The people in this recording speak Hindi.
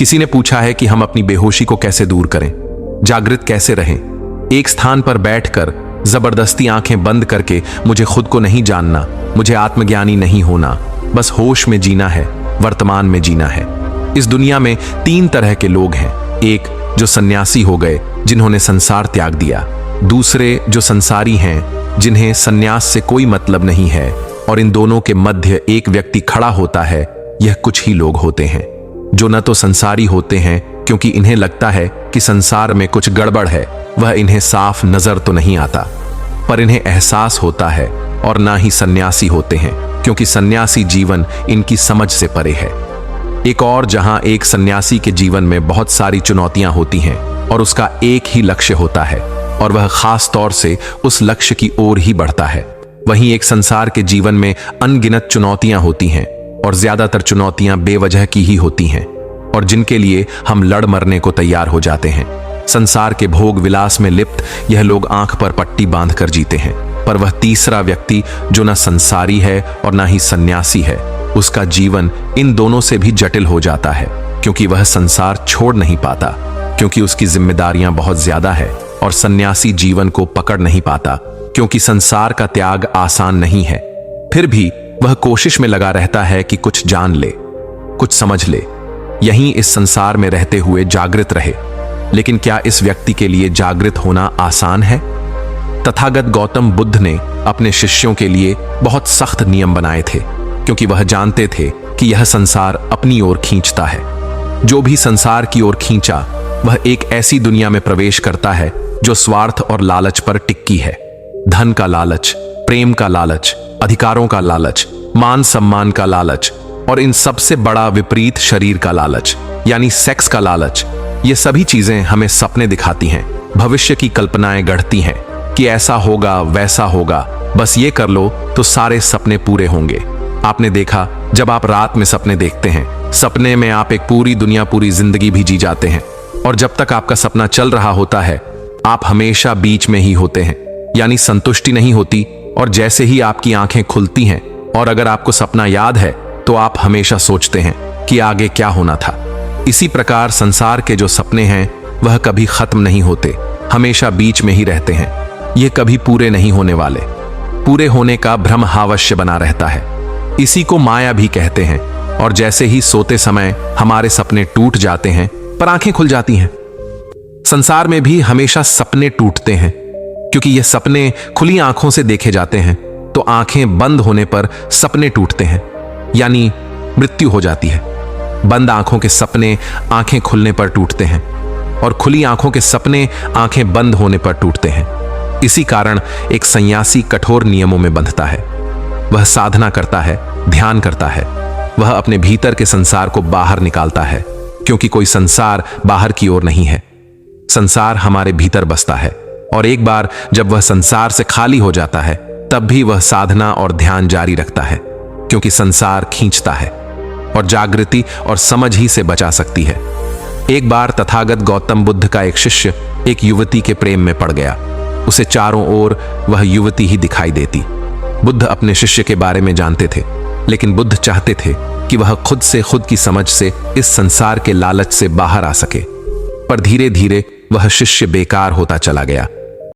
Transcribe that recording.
किसी ने पूछा है कि हम अपनी बेहोशी को कैसे दूर करें, जागृत कैसे रहें। एक स्थान पर बैठकर जबरदस्ती आंखें बंद करके मुझे खुद को नहीं जानना, मुझे आत्मज्ञानी नहीं होना, बस होश में जीना है, वर्तमान में जीना है। इस दुनिया में 3 तरह के लोग हैं। एक जो सन्यासी हो गए, जिन्होंने संसार त्याग दिया। दूसरे जो संसारी हैं, जिन्हें सन्यास से कोई मतलब नहीं है। और इन दोनों के मध्य एक व्यक्ति खड़ा होता है। यह कुछ ही लोग होते हैं जो न तो संसारी होते हैं क्योंकि इन्हें लगता है कि संसार में कुछ गड़बड़ है, वह इन्हें साफ नजर तो नहीं आता, पर इन्हें एहसास होता है। और ना ही सन्यासी होते हैं क्योंकि सन्यासी जीवन इनकी समझ से परे है। एक और जहां एक सन्यासी के जीवन में बहुत सारी चुनौतियां होती हैं और उसका एक ही लक्ष्य होता है और वह खास तौर से उस लक्ष्य की ओर ही बढ़ता है। वहीं एक संसार के जीवन में अनगिनत चुनौतियां होती हैं और ज्यादातर चुनौतियां बेवजह की ही होती हैं और जिनके लिए हम लड़ मरने को तैयार हो जाते हैं। संसार के भोग विलास में लिप्त यह लोग आंख पर पट्टी बांधकर जीते हैं, पर वह तीसरा व्यक्ति जो न संसारी है और न ही सन्यासी है, उसका जीवन इन दोनों से भी जटिल हो जाता है क्योंकि वह संसार छोड़ नहीं पाता, क्योंकि उसकी जिम्मेदारियां बहुत ज्यादा है। और सन्यासी जीवन को पकड़ नहीं पाता क्योंकि संसार का त्याग आसान नहीं है। फिर भी वह कोशिश में लगा रहता है कि कुछ जान ले, कुछ समझ ले, यहीं इस संसार में रहते हुए जागृत रहे। लेकिन क्या इस व्यक्ति के लिए जागृत होना आसान है? तथागत गौतम बुद्ध ने अपने शिष्यों के लिए बहुत सख्त नियम बनाए थे क्योंकि वह जानते थे कि यह संसार अपनी ओर खींचता है। जो भी संसार की ओर खींचा वह एक ऐसी दुनिया में प्रवेश करता है जो स्वार्थ और लालच पर टिकी है। धन का लालच, प्रेम का लालच, अधिकारों का लालच, मान सम्मान का लालच और इन सबसे बड़ा विपरीत शरीर का लालच यानी सेक्स का लालच। ये सभी चीजें हमें सपने दिखाती हैं, भविष्य की कल्पनाएं गढ़ती हैं कि ऐसा होगा वैसा होगा, बस ये कर लो तो सारे सपने पूरे होंगे। आपने देखा, जब आप रात में सपने देखते हैं, सपने में आप एक पूरी दुनिया, पूरी जिंदगी भी जी जाते हैं और जब तक आपका सपना चल रहा होता है आप हमेशा बीच में ही होते हैं, यानी संतुष्टि नहीं होती। और जैसे ही आपकी आंखें खुलती हैं और अगर आपको सपना याद है तो आप हमेशा सोचते हैं कि आगे क्या होना था। इसी प्रकार संसार के जो सपने हैं वह कभी खत्म नहीं होते, हमेशा बीच में ही रहते हैं। ये कभी पूरे नहीं होने वाले, पूरे होने का भ्रम अवश्य बना रहता है। इसी को माया भी कहते हैं। और जैसे ही सोते समय हमारे सपने टूट जाते हैं पर आंखें खुल जाती हैं। संसार में भी हमेशा सपने टूटते हैं क्योंकि ये सपने खुली आंखों से देखे जाते हैं, तो आंखें बंद होने पर सपने टूटते हैं, यानी मृत्यु हो जाती है। बंद आंखों के सपने आंखें खुलने पर टूटते हैं और खुली आंखों के सपने आंखें बंद होने पर टूटते हैं। इसी कारण एक सन्यासी कठोर नियमों में बंधता है। वह साधना करता है, ध्यान करता है, वह अपने भीतर के संसार को बाहर निकालता है क्योंकि कोई संसार बाहर की ओर नहीं है, संसार हमारे भीतर बसता है। और एक बार जब वह संसार से खाली हो जाता है तब भी वह साधना और ध्यान जारी रखता है क्योंकि संसार खींचता है और जागृति और समझ ही से बचा सकती है। एक बार तथागत गौतम बुद्ध का एक शिष्य एक युवती के प्रेम में पड़ गया। उसे चारों ओर वह युवती ही दिखाई देती। बुद्ध अपने शिष्य के बारे में जानते थे, लेकिन बुद्ध चाहते थे कि वह खुद से, खुद की समझ से इस संसार के लालच से बाहर आ सके। पर धीरे धीरे वह शिष्य बेकार होता चला गया।